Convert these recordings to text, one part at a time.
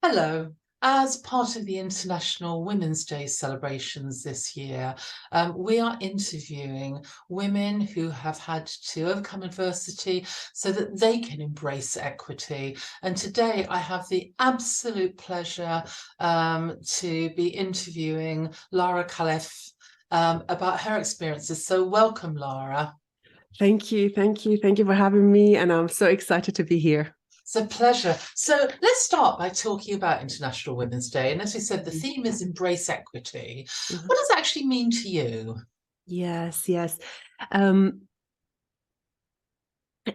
Hello. As part of the International Women's Day celebrations this year, we are interviewing women who have had to overcome adversity so that they can embrace equity. And today I have the absolute pleasure to be interviewing Lara Khalaf about her experiences. So welcome, Lara. Thank you. Thank you. Thank you for having me. And I'm so excited to be here. It's a pleasure. So let's start by talking about International Women's Day. And as we said, the theme is embrace equity. Mhm. What does that actually mean to you? Yes, yes. Um,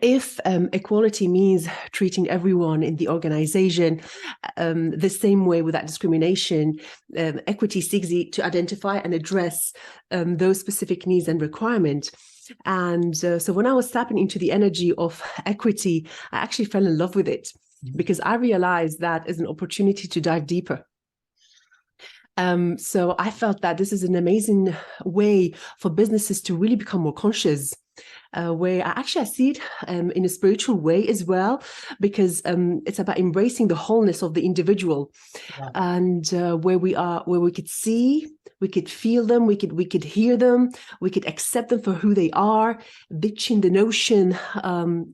if equality means treating everyone in the organization the same way without discrimination, equity seeks to identify and address those specific needs and requirements. And so when I was tapping into the energy of equity, I actually fell in love with it because I realized that is an opportunity to dive deeper. So I felt that this is an amazing way for businesses to really become more conscious, where I see it in a spiritual way as well, because it's about embracing the wholeness of the individual, and where we could see, we could feel them, we could hear them, we could accept them for who they are, ditching the notion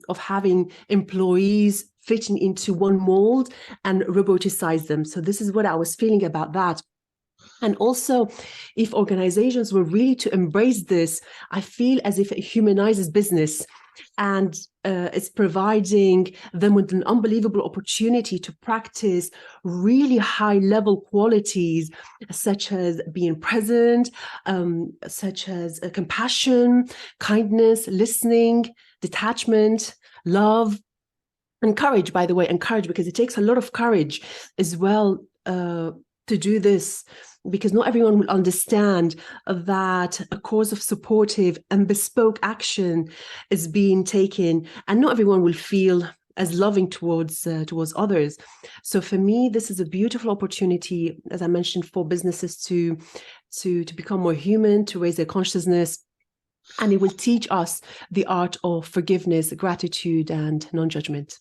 of having employees fitting into one mold and roboticize them. So this is what I was feeling about that. And also, if organizations were really to embrace this, I feel as if it humanizes business, and it's providing them with an unbelievable opportunity to practice really high level qualities, such as being present, such as compassion, kindness, listening, detachment, love, and courage, by the way, and courage, because it takes a lot of courage as well to do this, because not everyone will understand that a course of supportive and bespoke action is being taken, and not everyone will feel as loving towards others. So for me, this is a beautiful opportunity, as I mentioned, for businesses to become more human, to raise their consciousness, and it will teach us the art of forgiveness, gratitude, and non-judgment.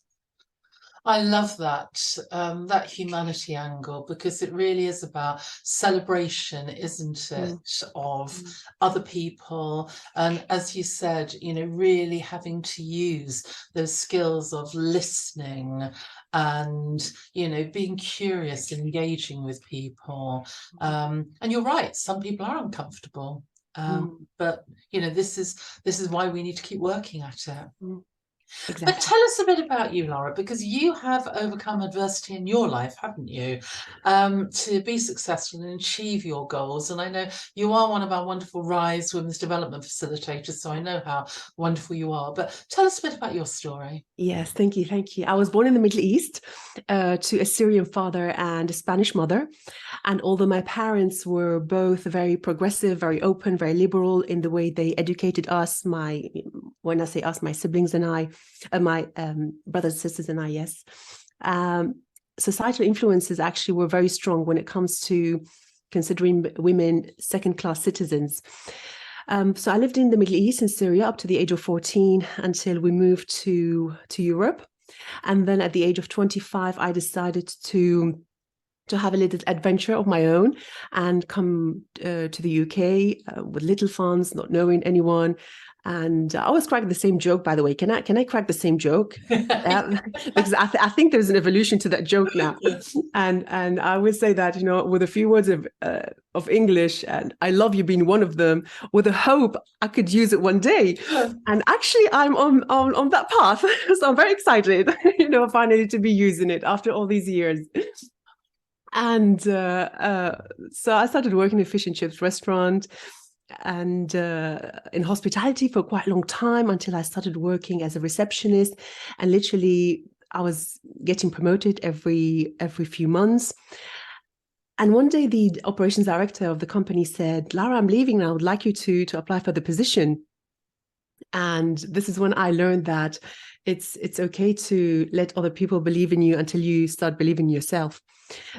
I love that humanity angle, because it really is about celebration, isn't it, of other people. And as you said, really having to use those skills of listening and, being curious and engaging with people. And you're right, some people are uncomfortable. But this is why we need to keep working at it. But Exactly. tell us a bit about you, Laura, because you have overcome adversity in your life, haven't you, to be successful and achieve your goals. And I know you are one of our wonderful RISE Women's Development Facilitators, so I know how wonderful you are. But tell us a bit about your story. Yes, thank you, thank you. I was born in the Middle East to a Syrian father and a Spanish mother. And although my parents were both very progressive, very open, very liberal in the way they educated us, when I say us, my siblings and I, my brothers and sisters and I, yes. Societal influences actually were very strong when it comes to considering women second-class citizens. So I lived in the Middle East, in Syria, up to the age of 14 until we moved to Europe. And then at the age of 25, I decided to have a little adventure of my own and come to the UK with little funds, not knowing anyone. And I always crack the same joke, by the way. Can I crack the same joke? Because I think there's an evolution to that joke now. And I would say that, with a few words of English, and I love you being one of them, with a hope I could use it one day. And actually, I'm on that path. So I'm very excited, finally to be using it after all these years. And so I started working in a fish and chips restaurant and in hospitality for quite a long time, until I started working as a receptionist, and literally I was getting promoted every few months. And one day the operations director of the company said, "Lara, I'm leaving now. I would like you to apply for the position." And this is when I learned that it's okay to let other people believe in you until you start believing in yourself.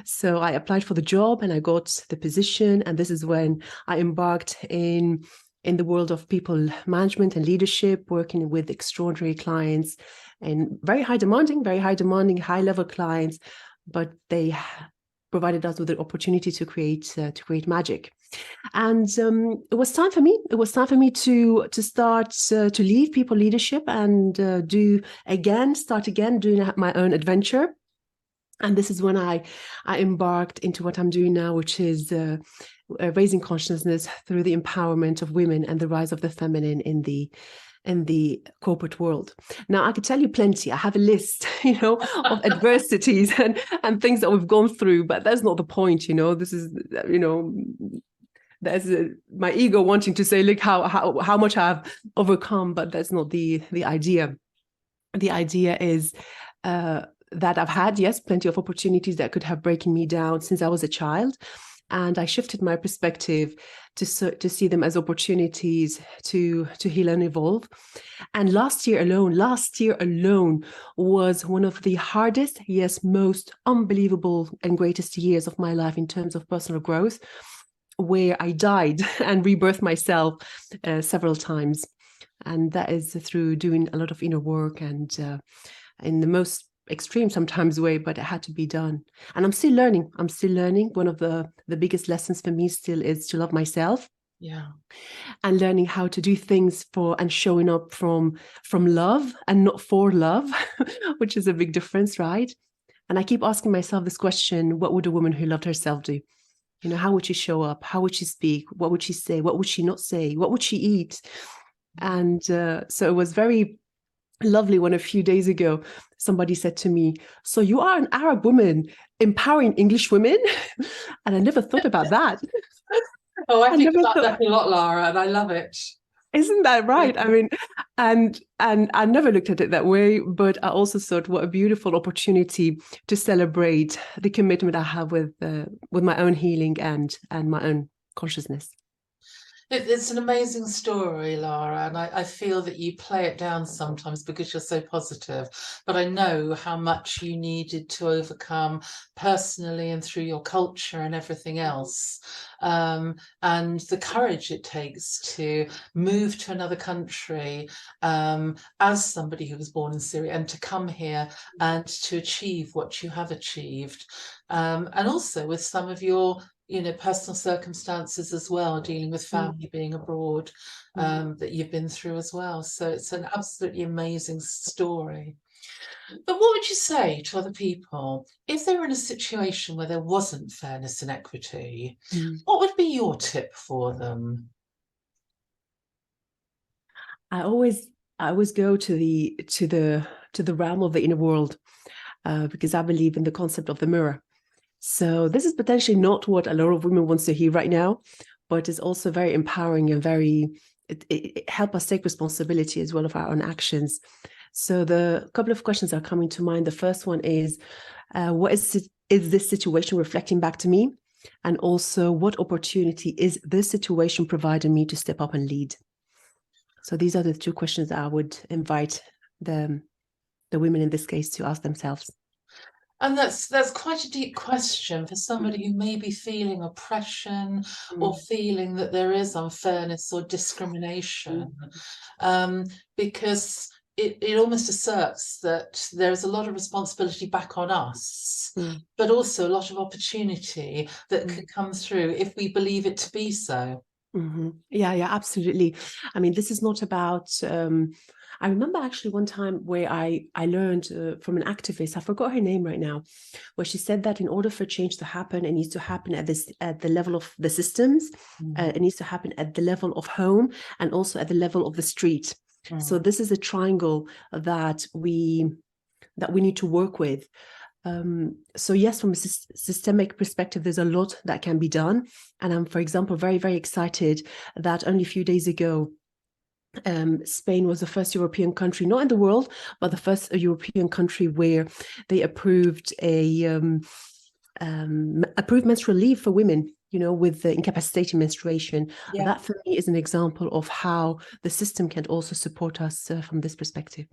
So I applied for the job and I got the position. And this is when I embarked in the world of people management and leadership, working with extraordinary clients and very high demanding, high level clients, but they provided us with the opportunity to create magic. And it was time for me. It was time for me to start to leave people leadership and start again doing my own adventure. And this is when I embarked into what I'm doing now, which is raising consciousness through the empowerment of women and the rise of the feminine in the corporate world. Now, I could tell you plenty. I have a list, of adversities and things that we've gone through, but that's not the point. This is, there's my ego wanting to say, look how much I've overcome, but that's not the idea. The idea is that I've had, yes, plenty of opportunities that could have broken me down since I was a child. And I shifted my perspective to see them as opportunities to heal and evolve. And last year alone was one of the hardest, yes, most unbelievable and greatest years of my life in terms of personal growth, where I died and rebirthed myself several times. And that is through doing a lot of inner work and in the most extreme sometimes way, but it had to be done. And I'm still learning. One of the biggest lessons for me still is to love myself. Yeah. And learning how to do things for and showing up from love and not for love, which is a big difference, right? And I keep asking myself this question: what would a woman who loved herself do? How would she show up? How would she speak? What would she say? What would she not say? What would she eat? And so it was very lovely when a few days ago somebody said to me, so you are an Arab woman empowering English women? And I never thought about that. Oh, I think about that a lot, Lara, and I love it. Isn't that right? I mean, and I never looked at it that way, but I also thought what a beautiful opportunity to celebrate the commitment I have with my own healing and my own consciousness. It's an amazing story, Lara, and I feel that you play it down sometimes because you're so positive, but I know how much you needed to overcome personally and through your culture and everything else, and the courage it takes to move to another country as somebody who was born in Syria and to come here and to achieve what you have achieved, and also with some of your personal circumstances as well, dealing with family being abroad, that you've been through as well. So it's an absolutely amazing story. But what would you say to other people if they were in a situation where there wasn't fairness and equity? What would be your tip for them? I always go to the realm of the inner world because I believe in the concept of the mirror. So this is potentially not what a lot of women wants to hear right now, but it's also very empowering and it help us take responsibility as well of our own actions. So the couple of questions are coming to mind. The first one is, what is this situation reflecting back to me? And also, what opportunity is this situation providing me to step up and lead? So these are the two questions that I would invite the women in this case to ask themselves. And that's quite a deep question for somebody who may be feeling oppression or feeling that there is unfairness or discrimination, because it almost asserts that there is a lot of responsibility back on us, but also a lot of opportunity that could come through if we believe it to be so. Yeah, absolutely. I mean, this is not about I remember actually one time where I learned from an activist, I forgot her name right now, where she said that in order for change to happen, it needs to happen at the level of the systems. It needs to happen at the level of home and also at the level of the street. So this is a triangle that we need to work with. So yes, from a systemic perspective, there's a lot that can be done. And I'm, for example, very, very excited that only a few days ago, Spain was the first European country, not in the world, but the first European country where they approved approved menstrual leave for women, with the incapacitating menstruation. Yeah. That for me is an example of how the system can also support us from this perspective.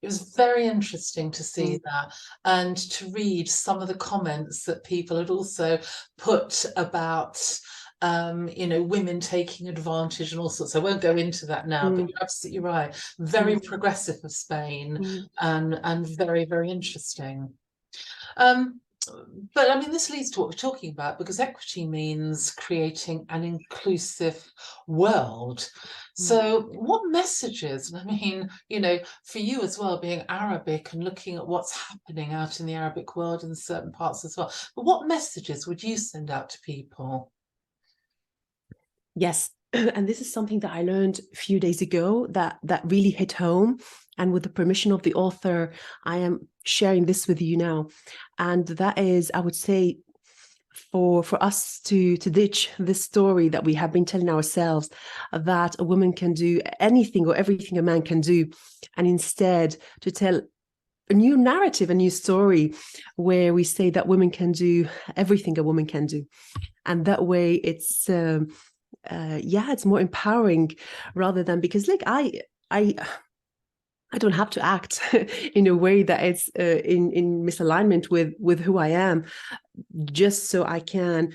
It was very interesting to see that and to read some of the comments that people had also put about women taking advantage and all sorts. I won't go into that now, but you're absolutely right. Very progressive of Spain and very, very interesting. but I mean, this leads to what we're talking about, because equity means creating an inclusive world. So what messages, and I mean, you know, for you as well, being Arabic and looking at what's happening out in the Arabic world in certain parts as well, but what messages would you send out to people? Yes. And this is something that I learned a few days ago that really hit home. And with the permission of the author, I am sharing this with you now. And that is, I would say, for us to ditch this story that we have been telling ourselves, that a woman can do anything or everything a man can do, and instead to tell a new narrative, a new story, where we say that women can do everything a woman can do. And that way it's it's more empowering, rather than, because like I don't have to act in a way that it's in misalignment with who I am, just so I can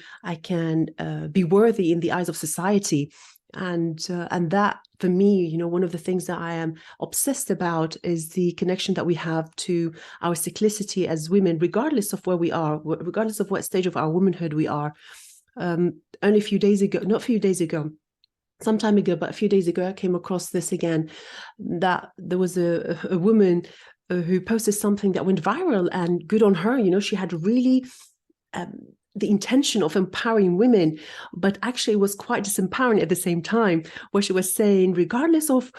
be worthy in the eyes of society. And that, for me, you know, one of the things that I am obsessed about is the connection that we have to our cyclicity as women, regardless of where we are, regardless of what stage of our womanhood we are. Only a few days ago, not a few days ago, some time ago, but a few days ago, I came across this again, that there was a woman who posted something that went viral, and good on her. You know, she had really the intention of empowering women, but actually it was quite disempowering at the same time, where she was saying, regardless of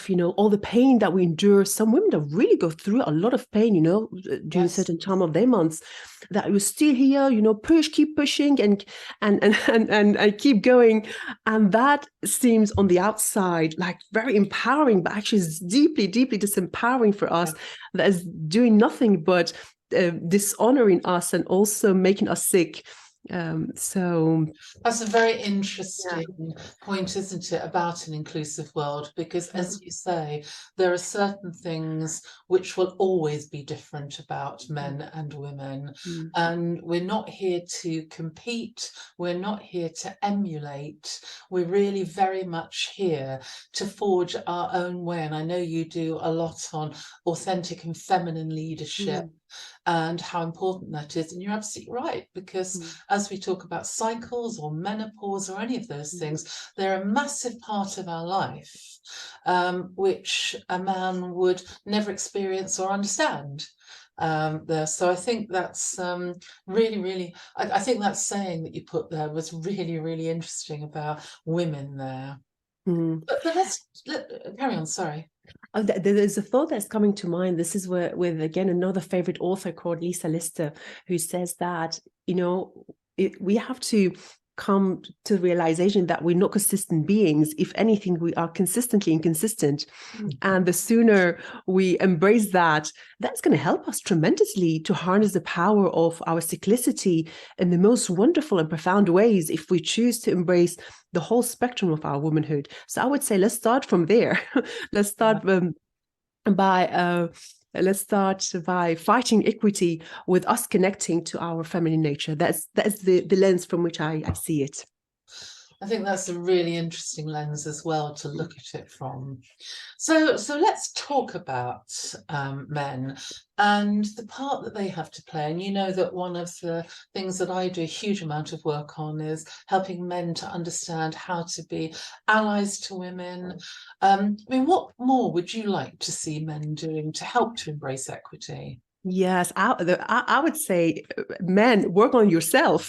you know, all the pain that we endure, some women that really go through a lot of pain, you know, during a certain time of their months, that we're still here, you know, keep pushing and keep going. And that seems on the outside like very empowering, but actually is deeply, deeply disempowering for us. That is doing nothing but dishonoring us and also making us sick. So that's a very interesting point, isn't it, about an inclusive world? Because as you say, there are certain things which will always be different about men and women. And we're not here to compete, we're not here to emulate, we're really very much here to forge our own way. And I know you do a lot on authentic and feminine leadership and how important that is. And you're absolutely right, because as we talk about cycles or menopause or any of those things, they're a massive part of our life, which a man would never experience or understand. So I think that's really, really, I think that saying that you put there was really, really interesting about women there. But let's carry on, sorry. There's a thought that's coming to mind. This is with again another favorite author called Lisa Lister, who says that, you know, we have to come to the realization that we're not consistent beings. If anything, we are consistently inconsistent. And the sooner we embrace that, that's going to help us tremendously to harness the power of our cyclicity in the most wonderful and profound ways, if we choose to embrace the whole spectrum of our womanhood. So I would say, let's start from there. Let's start by fighting equity with us connecting to our feminine nature. That's the lens from which I see it. I think that's a really interesting lens as well to look at it from. So let's talk about men and the part that they have to play. And you know that one of the things that I do a huge amount of work on is helping men to understand how to be allies to women. I mean, what more would you like to see men doing to help to embrace equity? Yes, I would say, men, work on yourself.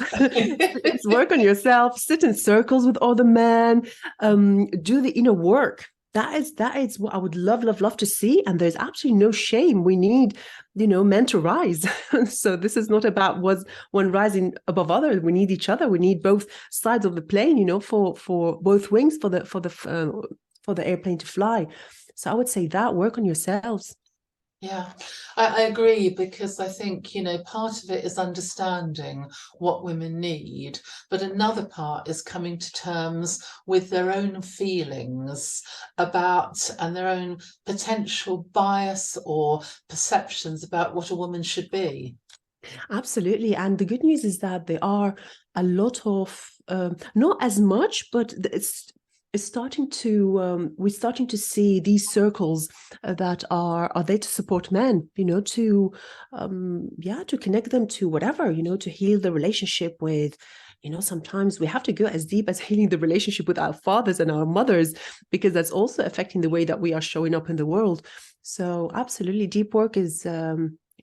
Work on yourself. Sit in circles with other men. Do the inner work. That is what I would love to see. And there's absolutely no shame. We need, you know, men to rise. So this is not about one rising above other. We need each other. We need both sides of the plane, you know, for both wings for the airplane to fly. So I would say that, work on yourselves. Yeah, I agree, because I think, you know, part of it is understanding what women need, but another part is coming to terms with their own feelings about and their own potential bias or perceptions about what a woman should be. Absolutely. And the good news is that there are a lot of, not as much, but is starting to we're starting to see these circles that are there to support men, to to connect them to whatever, to heal the relationship with, sometimes we have to go as deep as healing the relationship with our fathers and our mothers, because that's also affecting the way that we are showing up in the world. So absolutely, deep work is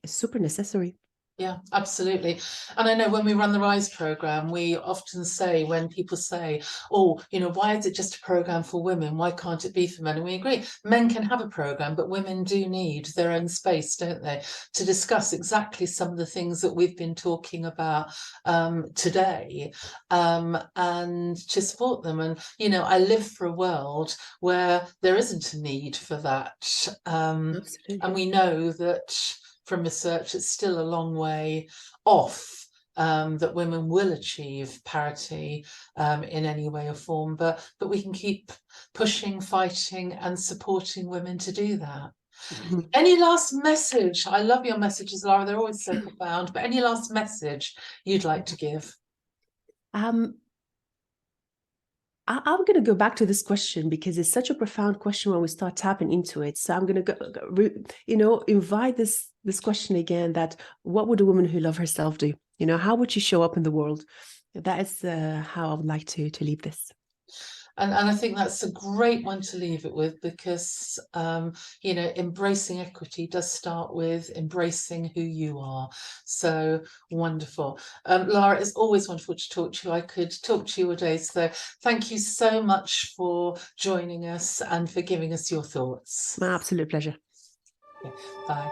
super necessary. Yeah, absolutely. And I know when we run the RISE program, we often say, when people say, oh, why is it just a program for women? Why can't it be for men? And we agree, men can have a program, but women do need their own space, don't they, to discuss exactly some of the things that we've been talking about today, and to support them. And, I live for a world where there isn't a need for that. Absolutely. And we know that from research, it's still a long way off that women will achieve parity in any way or form, but we can keep pushing, fighting, and supporting women to do that. Mm-hmm. Any last message? I love your messages, Lara. They're always so profound. But any last message you'd like to give? I'm going to go back to this question because it's such a profound question when we start tapping into it. So I'm going to invite this question again, that what would a woman who loves herself do? How would she show up in the world? That is how I would like to leave this. And I think that's a great one to leave it with, because, embracing equity does start with embracing who you are. So wonderful. Lara, it's always wonderful to talk to you. I could talk to you all day. So thank you so much for joining us and for giving us your thoughts. My absolute pleasure. Okay, bye.